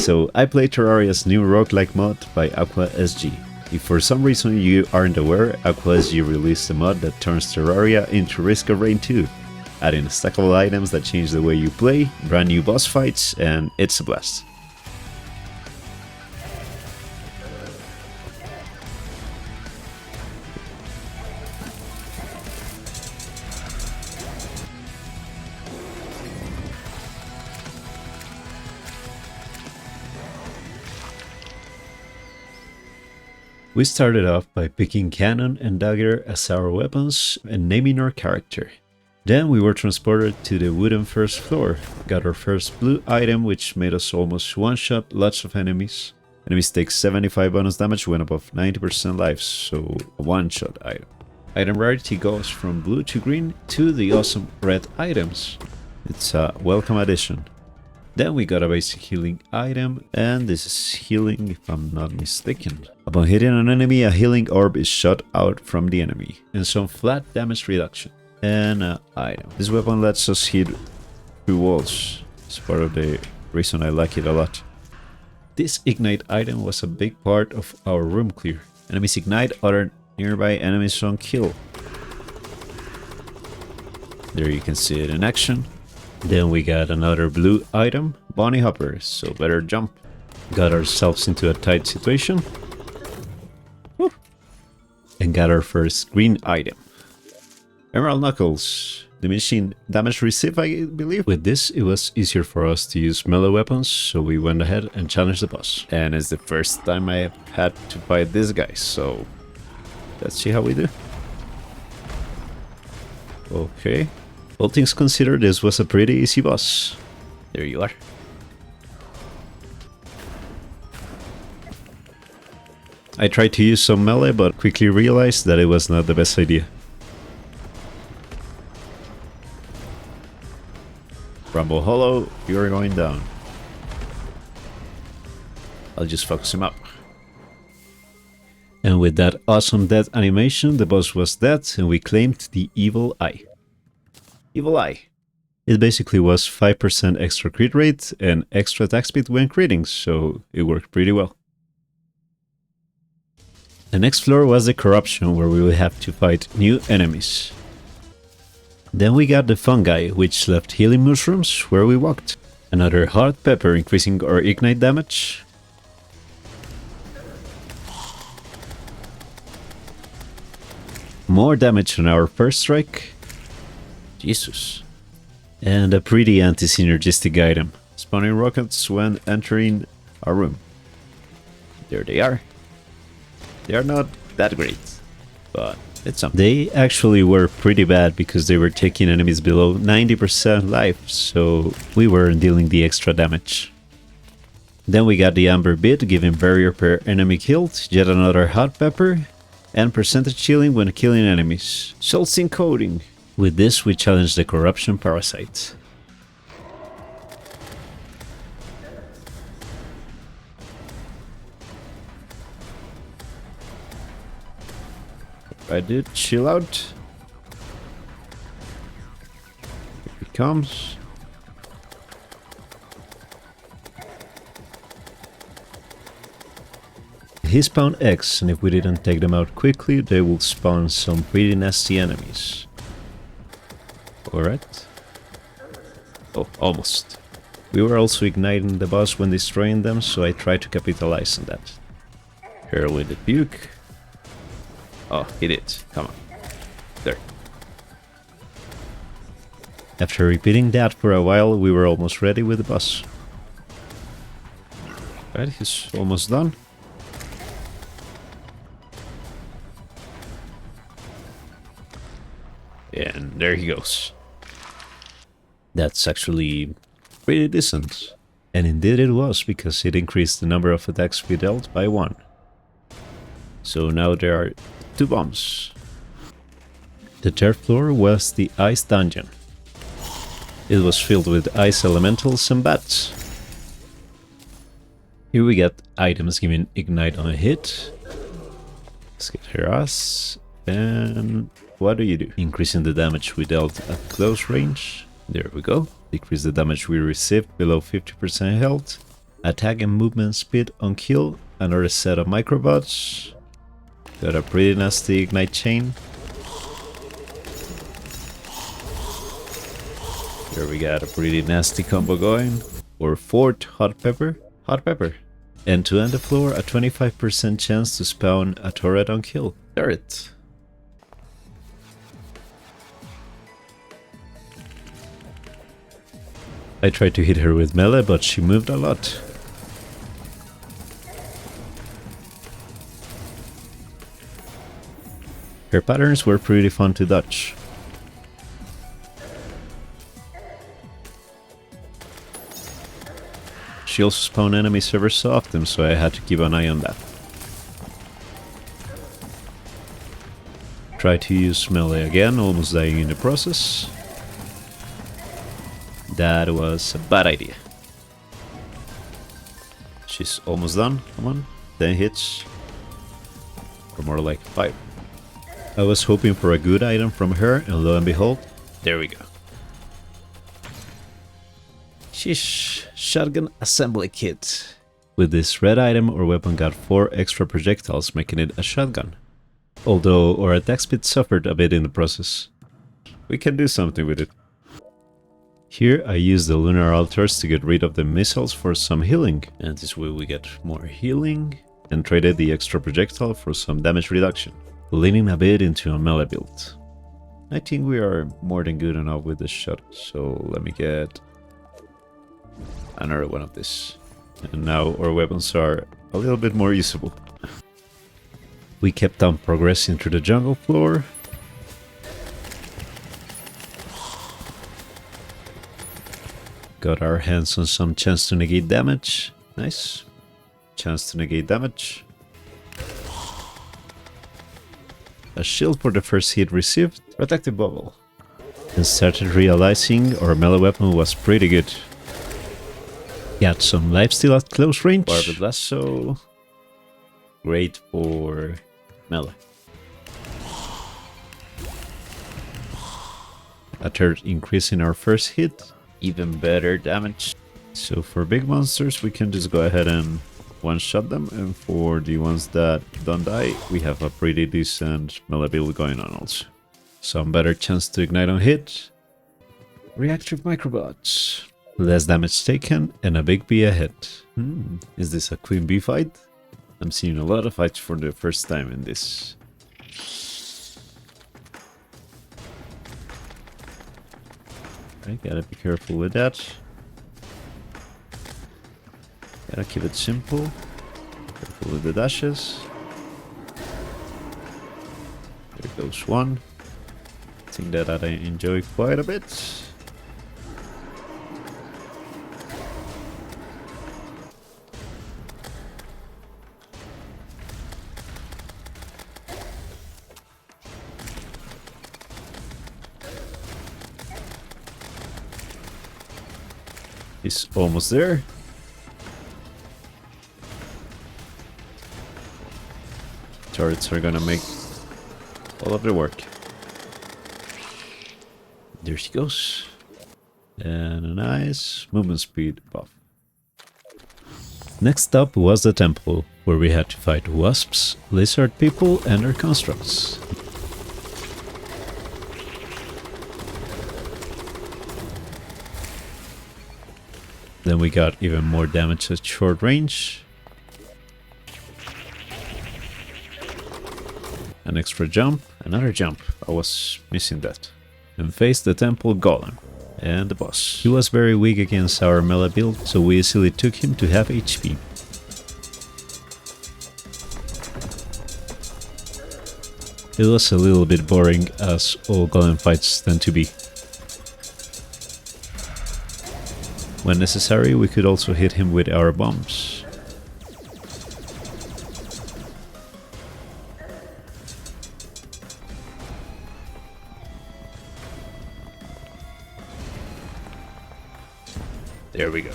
So I play Terraria's new roguelike mod by Aqua SG. If for some reason you aren't aware, Aqua SG released a mod that turns Terraria into Risk of Rain 2, adding stackable items that change the way you play, brand new boss fights, and it's a blast. We started off by picking cannon and dagger as our weapons and naming our character. Then we were transported to the wooden first floor, got our first blue item which made us almost one-shot lots of enemies. Enemies take 75 bonus damage when above 90% life, so a one-shot item. Item rarity goes from blue to green to the awesome red items. It's a welcome addition. Then we got a basic healing item, and this is healing if I'm not mistaken. Upon hitting an enemy, a healing orb is shot out from the enemy, and some flat damage reduction. And an item. This weapon lets us hit through walls. It's part of the reason I like it a lot. This ignite item was a big part of our room clear. Enemies ignite other nearby enemies on kill. There you can see it in action. Then we got another blue item, bunny hopper, so better jump. Got ourselves into a tight situation. Woo. And got our first green item. Emerald Knuckles, diminishing damage received, I believe. With this, it was easier for us to use melee weapons, so we went ahead and challenged the boss. And it's the first time I had to fight this guy, so let's see how we do. Okay. All things considered, this was a pretty easy boss. There you are. I tried to use some melee, but quickly realized that it was not the best idea. Rumble Hollow, you're going down. I'll just focus him up. And with that awesome death animation, the boss was dead and we claimed the Evil Eye. Evil Eye. It basically was 5% extra crit rate and extra attack speed when critting, so it worked pretty well. The next floor was the corruption, where we will have to fight new enemies. Then we got the fungi, which left healing mushrooms where we walked. Another hot pepper, increasing our ignite damage. More damage on our first strike. Jesus. And a pretty anti-synergistic item. Spawning rockets when entering our room. There they are. They are not that great, but it's something. They actually were pretty bad because they were taking enemies below 90% life, so we weren't dealing the extra damage. Then we got the amber bit, giving barrier per enemy killed, yet another hot pepper, and percentage healing when killing enemies. Salting coating. With this, we challenged the corruption parasite. I did chill out. Here he comes. He spawned eggs, and if we didn't take them out quickly, they will spawn some pretty nasty enemies. Alright. Oh, almost. We were also igniting the boss when destroying them, so I tried to capitalize on that. Here with the puke. Oh, hit it. Come on. There. After repeating that for a while, we were almost ready with the boss. Right, he's almost done. And there he goes. That's actually pretty decent. And indeed it was, because it increased the number of attacks we dealt by 1. So now there are 2 bombs. The third floor was the ice dungeon. It was filled with ice elementals and bats. Here we get items giving ignite on a hit. Let's get her ass. And what do? Increasing the damage we dealt at close range. There we go. Decrease the damage we received below 50% health. Attack and movement speed on kill. Another set of microbots. Got a pretty nasty ignite chain. Here we got a pretty nasty combo going. Or fourth hot pepper. Hot pepper. And to end the floor, a 25% chance to spawn a turret on kill. Turret. I tried to hit her with melee, but she moved a lot. Her patterns were pretty fun to dodge. She also spawned enemies ever so often, so I had to keep an eye on that. Try to use melee again, almost dying in the process. That was a bad idea. She's almost done, come on, 10 hits. Or more like 5. I was hoping for a good item from her, and lo and behold, there we go. Sheesh, shotgun assembly kit. With this red item, our weapon got 4 extra projectiles, making it a shotgun. Although our attack speed suffered a bit in the process. We can do something with it. Here I used the lunar altars to get rid of the missiles for some healing, and this way we get more healing, and traded the extra projectile for some damage reduction, leaning a bit into a melee build. I think we are more than good enough with this shot, so let me get another one of this. And now our weapons are a little bit more usable. We kept on progressing through the jungle floor. Got our hands on some chance to negate damage. Nice. Chance to negate damage. A shield for the first hit received. Protective bubble. And started realizing our melee weapon was pretty good. Got some lifesteal at close range. Barbed lasso. Great for melee. A third increase in our first hit. Even better damage. So for big monsters we can just go ahead and one-shot them, and for the ones that don't die we have a pretty decent melee build going on also. Some better chance to ignite on hit. Reactive microbots. Less damage taken and a big bee ahead. Is this a queen bee fight? I'm seeing a lot of fights for the first time in this. I gotta be careful with that. Gotta keep it simple. Careful with the dashes. There goes one. I think that I enjoy quite a bit. He's almost there. Turrets are gonna make all of the work. There she goes. And a nice movement speed buff. Next up was the temple, where we had to fight wasps, lizard people and their constructs. Then we got even more damage at short range. An extra jump, another jump, I was missing that. And faced the temple golem and the boss. He was very weak against our melee build, so we easily took him to half HP. It was a little bit boring, as all golem fights tend to be. When necessary, we could also hit him with our bombs. There we go.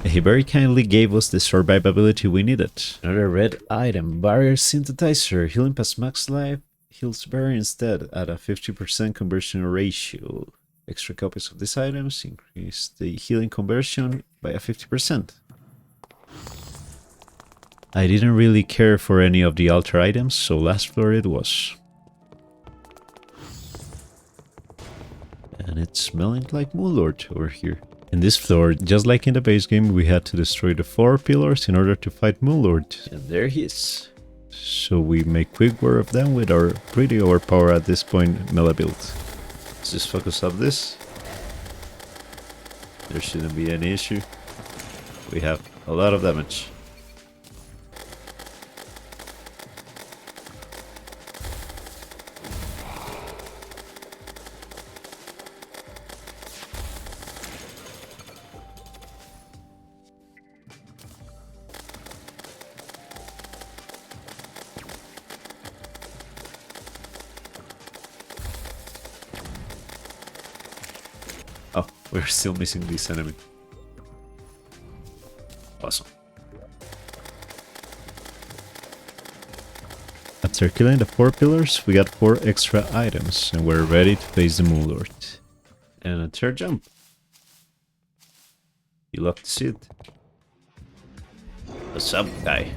He very kindly gave us the survivability we needed. Another red item, barrier synthesizer, healing past max life, heals barrier instead at a 50% conversion ratio. Extra copies of these items increase the healing conversion by a 50%. I didn't really care for any of the altar items, so last floor it was. And it's smelling like Moonlord over here. In this floor, just like in the base game, we had to destroy the 4 pillars in order to fight Moonlord. And there he is. So we make quick work of them with our pretty overpowered at this point melee build. Let's just focus up this. There shouldn't be any issue. We have a lot of damage. Oh, we're still missing this enemy. Awesome. After killing the 4 pillars, we got 4 extra items, and we're ready to face the Moonlord. And a third jump. You love to see it. What's up, guy?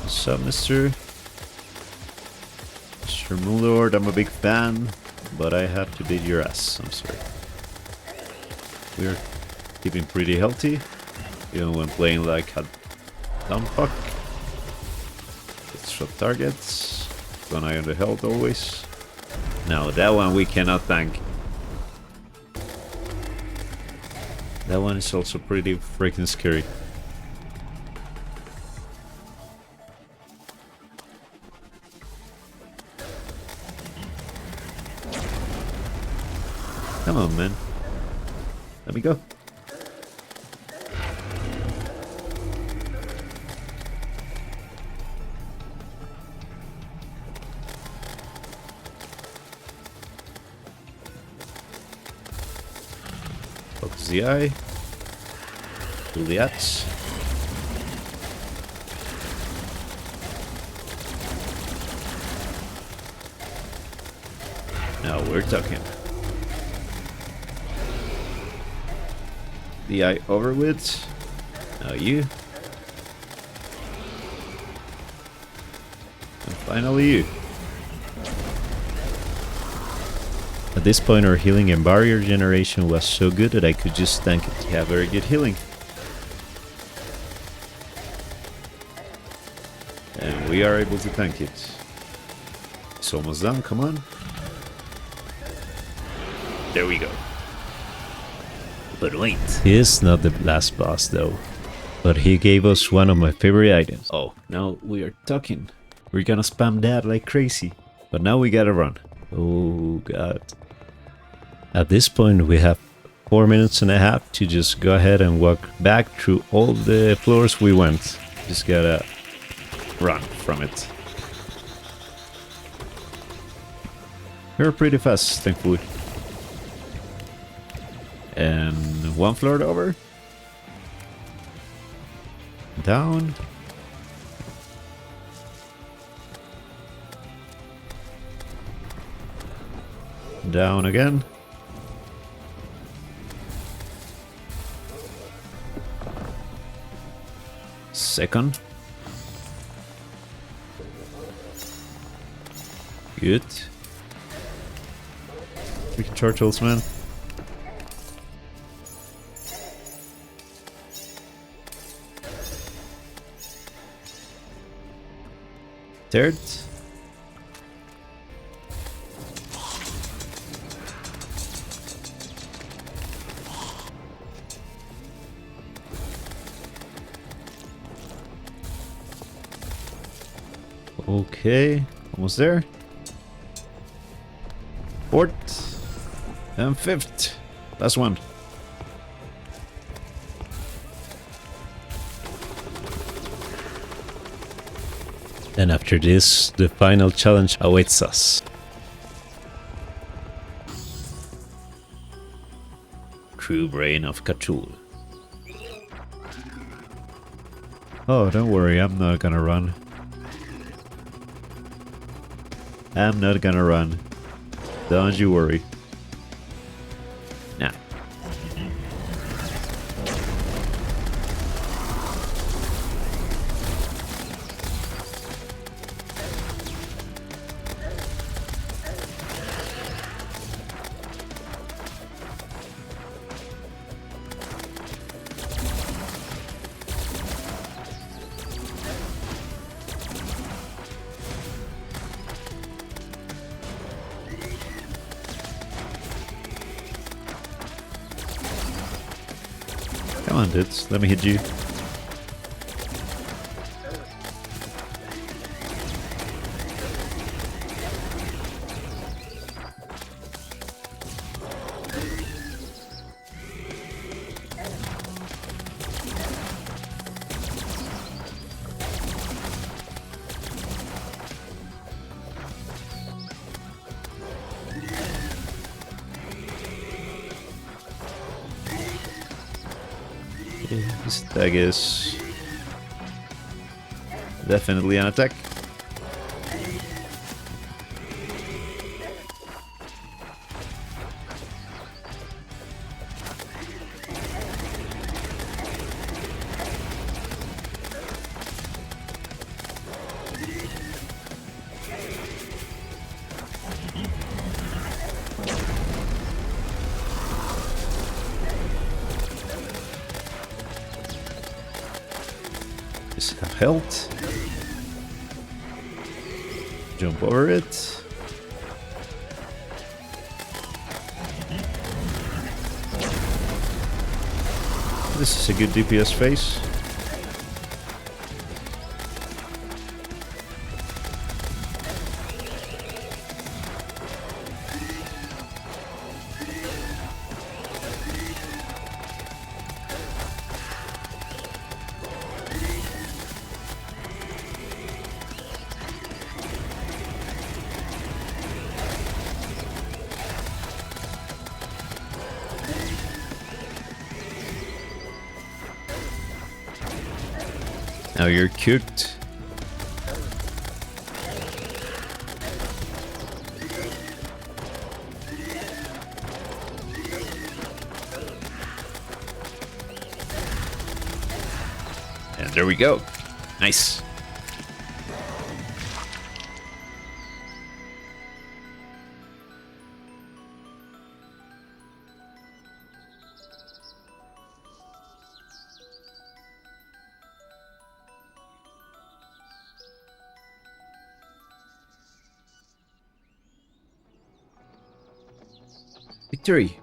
What's up, Mr. Moonlord? I'm a big fan, but I have to beat your ass. I'm sorry. We're keeping pretty healthy, even when playing like a dumb fuck. Let's swap targets. One eye on the health always. No, that one we cannot tank. That one is also pretty freaking scary. Come on, man. Let me go. Focus the eye. Kill the axe. Now we're talking. The eye over with. Now you. And finally you. At this point our healing and barrier generation was so good that I could just tank it. Yeah, very good healing. And we are able to tank it. It's almost done, come on. There we go. But wait. He is not the last boss though. But he gave us one of my favorite items. Oh, now we are talking. We're gonna spam that like crazy. But now we gotta run. Oh god. At this point we have 4 minutes and a half to just go ahead and walk back through all the floors we went. Just gotta run from it. We're pretty fast, thankfully. And 1 floor over. Down. Down again. Second. Good. Freaking turtles, man. Third. Okay, almost there. Fourth and fifth. Last one. And after this, the final challenge awaits us. True Brain of Cthulhu. Oh, don't worry, I'm not gonna run. I'm not gonna run. Don't you worry. Nah. Come on, dudes. Let me hit you. This attack is definitely an attack. Just have health. Jump over it. This is a good DPS phase. Now you're cooked. And there we go. Nice. Victory!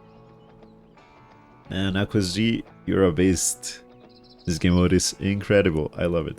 And Aqua Z, you're a beast. This game mode is incredible. I love it.